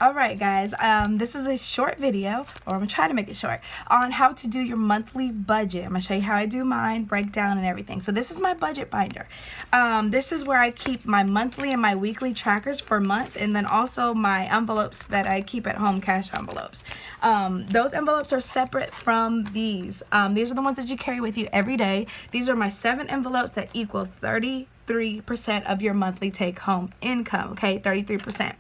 Alright guys, this is a short video, or I'm going to try to make it short, on how to do your monthly budget. I'm going to show you how I do mine, breakdown and everything. So this is my budget binder. This is where I keep my monthly and my weekly trackers for month, and then also my envelopes that I keep at home, cash envelopes. Those envelopes are separate from these. These are the ones that you carry with you every day. These are my 7 envelopes that equal 33% of your monthly take-home income, okay? 33%.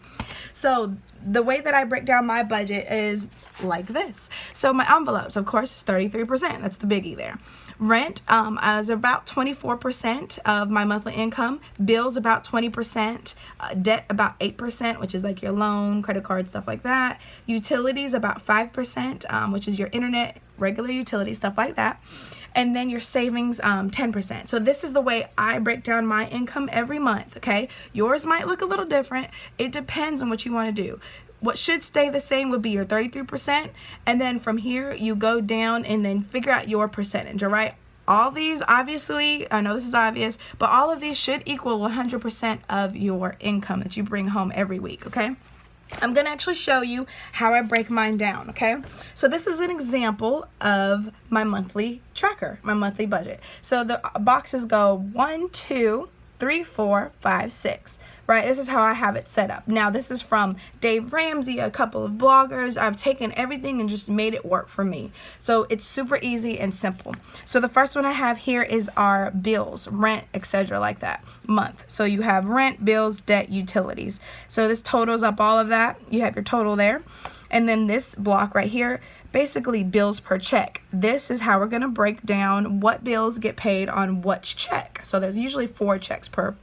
So the way that I break down my budget is like this. So my envelopes, of course, is 33%. That's the biggie there. Rent is about 24% of my monthly income. Bills about 20%. Debt about 8%, which is like your loan, credit card, stuff like that. Utilities about 5%, which is your internet, regular utilities, stuff like that. And then your savings, 10%. So this is the way I break down my income every month, okay? Yours might look a little different. It depends on what you want to do. What should stay the same would be your 33%, and then from here you go down and then figure out your percentage, all right? All these, obviously, I know this is obvious, but all of these should equal 100% of your income that you bring home every week, okay? I'm going to actually show you how I break mine down, okay? So this is an example of my monthly tracker, my monthly budget. So the boxes go 1, 2, 3, 4, 5, 6, right? This is how I have it set up. Now, this is from Dave Ramsey, a couple of bloggers. I've taken everything and just made it work for me. So it's super easy and simple. So the first one I have here is our bills, rent, etc. like that, month. So you have rent, bills, debt, utilities. So this totals up all of that. You have your total there. And then this block right here, basically bills per check. This is how we're going to break down what bills get paid on which check. So there's usually 4 checks per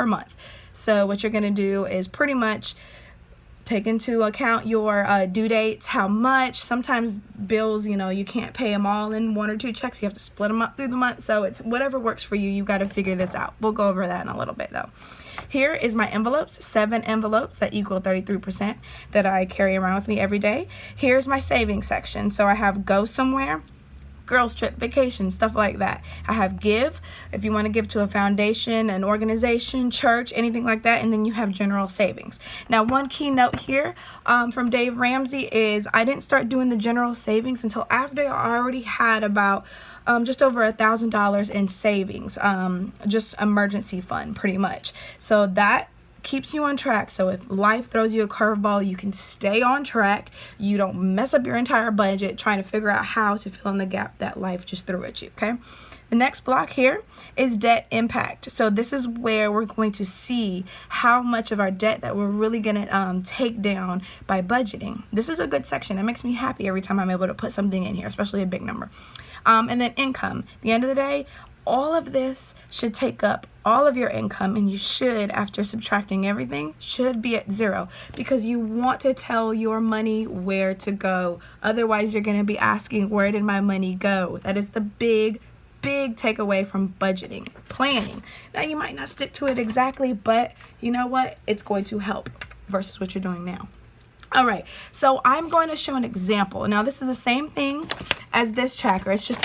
month. So what you're going to do is pretty much take into account your due dates, how much. Sometimes bills, you know, you can't pay them all in 1 or 2 checks. You have to split them up through the month. So it's whatever works for you. You got to figure this out. We'll go over that in a little bit though. Here is my envelopes, 7 envelopes that equal 33% that I carry around with me every day. Here's my savings section. So I have go somewhere, girls trip, vacation, stuff like that. I have give, if you want to give to a foundation, an organization, church, anything like that, and then you have general savings. Now, one key note here from Dave Ramsey is I didn't start doing the general savings until after I already had about just over $1,000 in savings, just emergency fund pretty much. So that keeps you on track. So if life throws you a curveball, you can stay on track. You don't mess up your entire budget trying to figure out how to fill in the gap that life just threw at you, okay? The next block here is debt impact. So this is where we're going to see how much of our debt that we're really going to take down by budgeting. This is a good section. It makes me happy every time I'm able to put something in here, especially a big number. And then income. At the end of the day, all of this should take up all of your income, and you should, after subtracting everything, should be at 0, because you want to tell your money where to go. Otherwise, you're going to be asking, where did my money go? That is the big takeaway from budgeting, planning. Now, you might not stick to it exactly, but you know what? It's going to help versus what you're doing now. All right, so I'm going to show an example. Now, this is the same thing as this tracker. It's just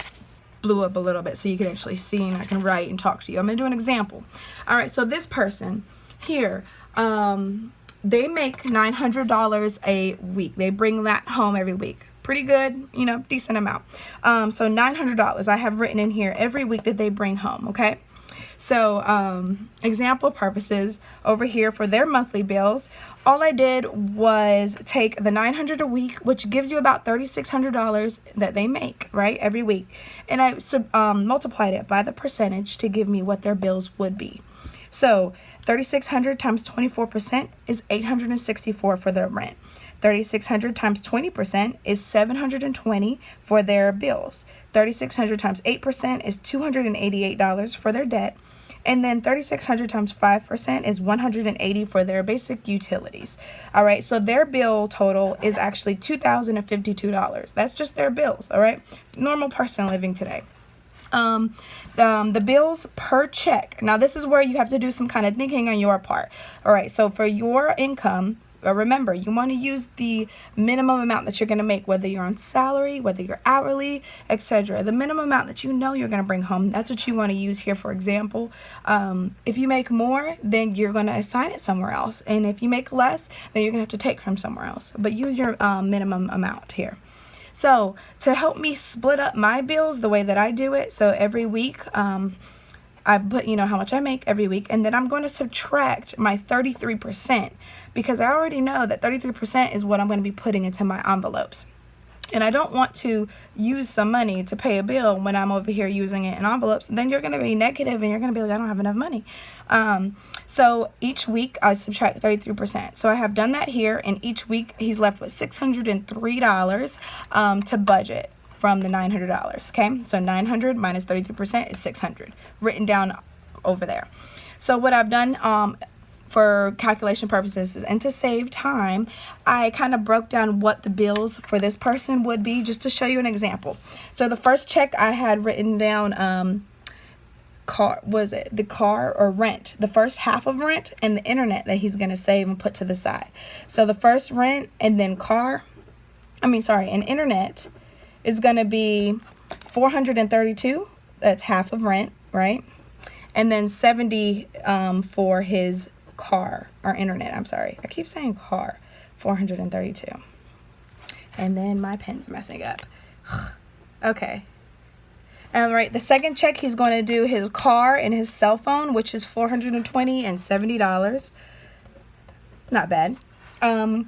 blew up a little bit so you can actually see and I can write and talk to you. I'm going to do an example. All right, so this person here, they make $900 a week. They bring that home every week. Pretty good, you know, decent amount. So $900 I have written in here every week that they bring home, okay? So example purposes over here for their monthly bills, all I did was take the $900 a week, which gives you about $3,600 that they make, right, every week. And I multiplied it by the percentage to give me what their bills would be. So 3,600 times 24% is $864 for their rent. 3,600 times 20% is $720 for their bills. 3,600 times 8% is $288 for their debt. And then 3,600 times 5% is $180 for their basic utilities. All right, so their bill total is actually $2,052. That's just their bills, all right? Normal person living today. The bills per check. Now, this is where you have to do some kind of thinking on your part. All right, so for your income, remember, you want to use the minimum amount that you're going to make, whether you're on salary, whether you're hourly, etc. The minimum amount that you know you're going to bring home, that's what you want to use here. For example, if you make more, then you're going to assign it somewhere else. And if you make less, then you're going to have to take from somewhere else. But use your minimum amount here. So to help me split up my bills the way that I do it, so every week, I put, how much I make every week, and then I'm going to subtract my 33% because I already know that 33% is what I'm going to be putting into my envelopes. And I don't want to use some money to pay a bill when I'm over here using it in envelopes. Then you're going to be negative and you're going to be like, I don't have enough money. So each week I subtract 33%. So I have done that here, and each week he's left with $603 to budget from the $900. Okay, so 900 minus 33% is 600, written down over there. So what I've done for calculation purposes and to save time, I kind of broke down what the bills for this person would be, just to show you an example. So the first check I had written down the car or rent, the first half of rent and the internet that he's going to save and put to the side. So the first rent and then and internet is going to be $432. That's half of rent, right? And then $70 for his car or internet. I'm sorry, I keep saying car. $432. And then my pen's messing up. Okay. All right, the second check, he's going to do his car and his cell phone, which is $420 and $70. Not bad. And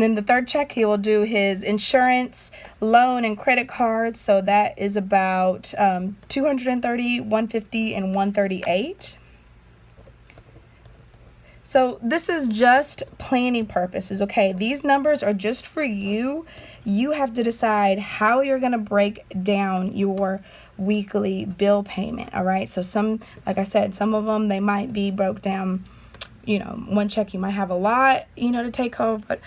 then the third check, he will do his insurance, loan, and credit cards. So that is about $230, $150, and $138. So this is just planning purposes, okay? These numbers are just for you. You have to decide how you're going to break down your weekly bill payment, all right? So like I said, some of them, they might be broke down, one check you might have a lot, to take home, but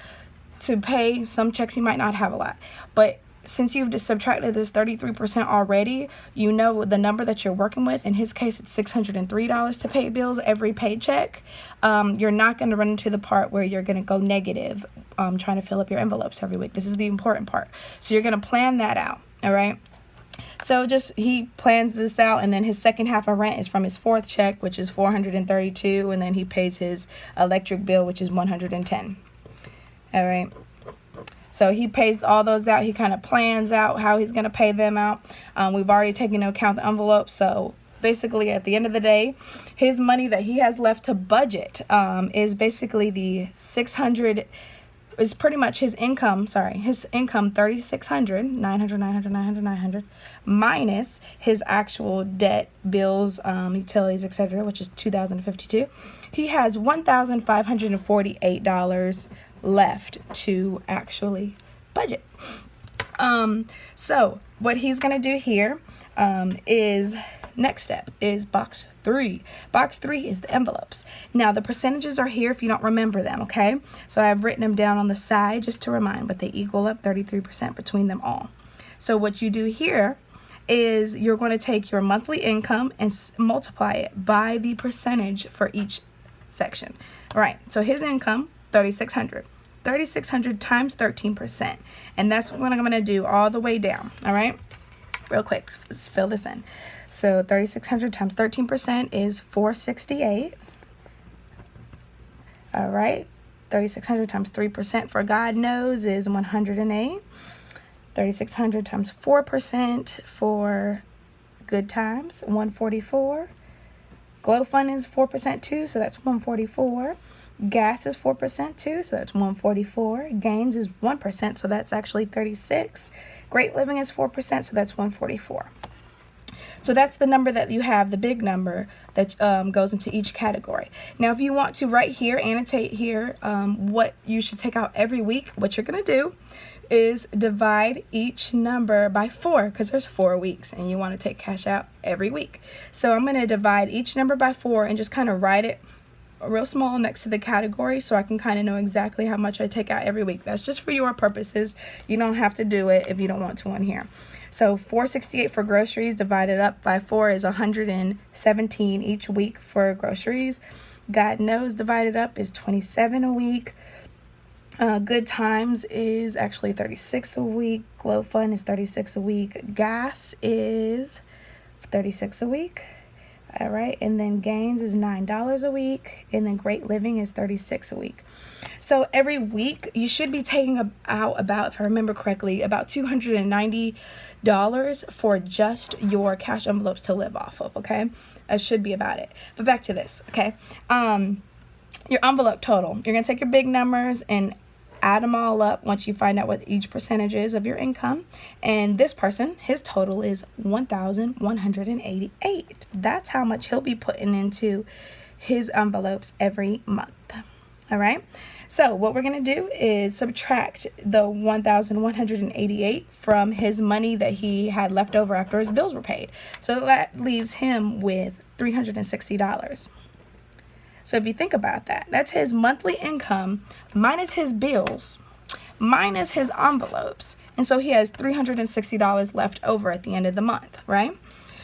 to pay some checks you might not have a lot. But since you've just subtracted this 33% already, the number that you're working with. In his case, it's $603 to pay bills every paycheck. You're not going to run into the part where you're going to go negative trying to fill up your envelopes every week. This is the important part. So you're going to plan that out, all right? So he plans this out, and then his second half of rent is from his fourth check, which is $432, and then he pays his electric bill, which is $110. All right. So he pays all those out. He kind of plans out how he's going to pay them out. We've already taken into account the envelope. So basically, at the end of the day, his money that he has left to budget is basically the $600. Is pretty much his income, $3,600, 900, minus his actual debt, bills, utilities, etc., which is $2,052. He has $1,548 left to actually budget. So what he's going to do here is, next step is box 3. Box 3 is the envelopes. Now the percentages are here if you don't remember them, okay? So I've written them down on the side just to remind, but they equal up 33% between them all. So what you do here is you're going to take your monthly income and multiply it by the percentage for each section. All right, so his income, $3,600. 3,600 times 13%. And that's what I'm going to do all the way down, all right? Real quick, let's fill this in. So 3,600 times 13% is 468. All right. 3,600 times 3% for God knows is 108. 3,600 times 4% for good times, 144. Glow Fund is 4% too, so that's 144. Gas is 4% too, so that's 144. Gains is 1%, so that's actually 36. Great Living is 4%, so that's 144. So that's the number that you have, the big number that goes into each category. Now, if you want to right here, annotate here what you should take out every week, what you're going to do is divide each number by 4, because there's 4 weeks and you want to take cash out every week. So I'm going to divide each number by 4 and just kind of write it real small next to the category so I can kind of know exactly how much I take out every week. That's just for your purposes. You don't have to do it if you don't want to on here. So 468 for groceries divided up by 4 is 117 each week for groceries. God knows divided up is 27 a week. Good Times is actually $36 a week. Glow Fund is $36 a week. Gas is $36 a week. All right, and then Gains is $9 a week, and then Great Living is $36 a week. So every week you should be taking out about, if I remember correctly, about $290 for just your cash envelopes to live off of. Okay, that should be about it. But back to this. Okay, your envelope total. You're gonna take your big numbers and add them all up once you find out what each percentage is of your income. And this person, his total is $1,188. That's how much he'll be putting into his envelopes every month. All right. So what we're going to do is subtract the $1,188 from his money that he had left over after his bills were paid. So that leaves him with $360. So if you think about that, that's his monthly income minus his bills, minus his envelopes. And so he has $360 left over at the end of the month, right?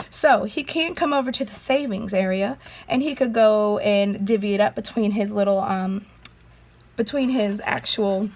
So he can't come over to the savings area, and he could go and divvy it up between his little, between his actual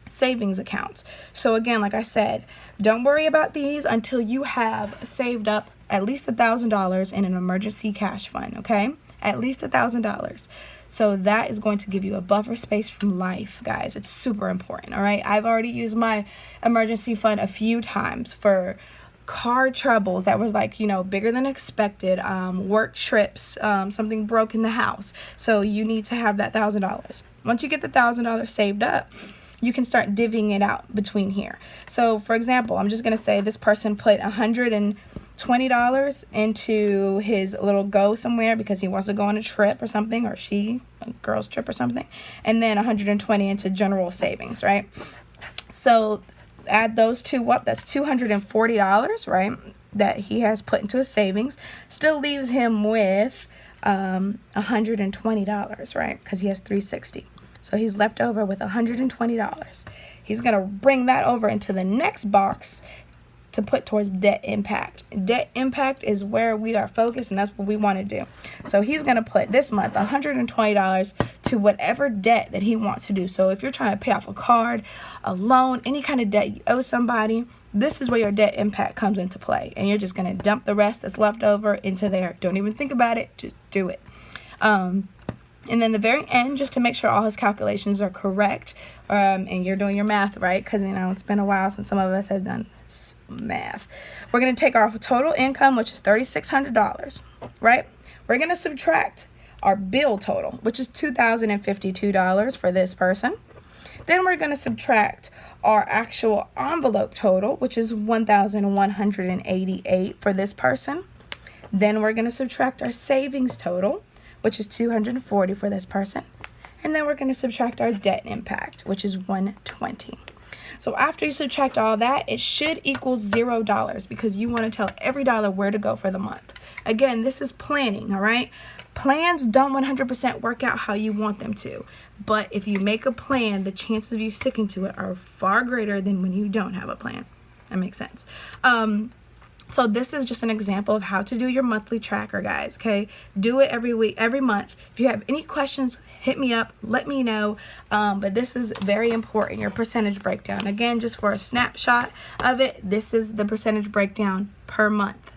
savings accounts. So again, like I said, don't worry about these until you have saved up at least $1,000 in an emergency cash fund, okay? At least $1,000. So that is going to give you a buffer space from life, guys. It's super important, all right? I've already used my emergency fund a few times for car troubles that was like, bigger than expected, work trips, something broke in the house. So you need to have that $1,000. Once you get the $1,000 saved up, you can start divvying it out between here. So for example, I'm just going to say this person put $120 into his little go somewhere because he wants to go on a trip or something, or a girl's trip or something, and then $120 into general savings, right? So add those two up, that's $240, right, that he has put into his savings. Still leaves him with $120, right, because he has $360. So he's left over with $120. He's going to bring that over into the next box to put towards debt impact. Debt impact is where we are focused, and that's what we want to do. So he's going to put this month $120 to whatever debt that he wants to do. So if you're trying to pay off a card, a loan, any kind of debt you owe somebody, this is where your debt impact comes into play. And you're just going to dump the rest that's left over into there. Don't even think about it. Just do it. And then the very end, just to make sure all his calculations are correct, and you're doing your math right, because it's been a while since some of us have done math. We're going to take our total income, which is $3,600, right? We're going to subtract our bill total, which is $2,052 for this person. Then we're going to subtract our actual envelope total, which is $1,188 for this person. Then we're going to subtract our savings total, which is $240 for this person. And then we're going to subtract our debt impact, which is $120. So after you subtract all that, it should equal $0 because you want to tell every dollar where to go for the month. Again, this is planning, all right? Plans don't 100% work out how you want them to. But if you make a plan, the chances of you sticking to it are far greater than when you don't have a plan. That makes sense. So this is just an example of how to do your monthly tracker, guys, okay? Do it every week, every month. If you have any questions, hit me up, let me know. But this is very important, your percentage breakdown. Again, just for a snapshot of it, this is the percentage breakdown per month,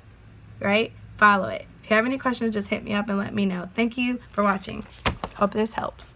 right? Follow it. If you have any questions, just hit me up and let me know. Thank you for watching. Hope this helps.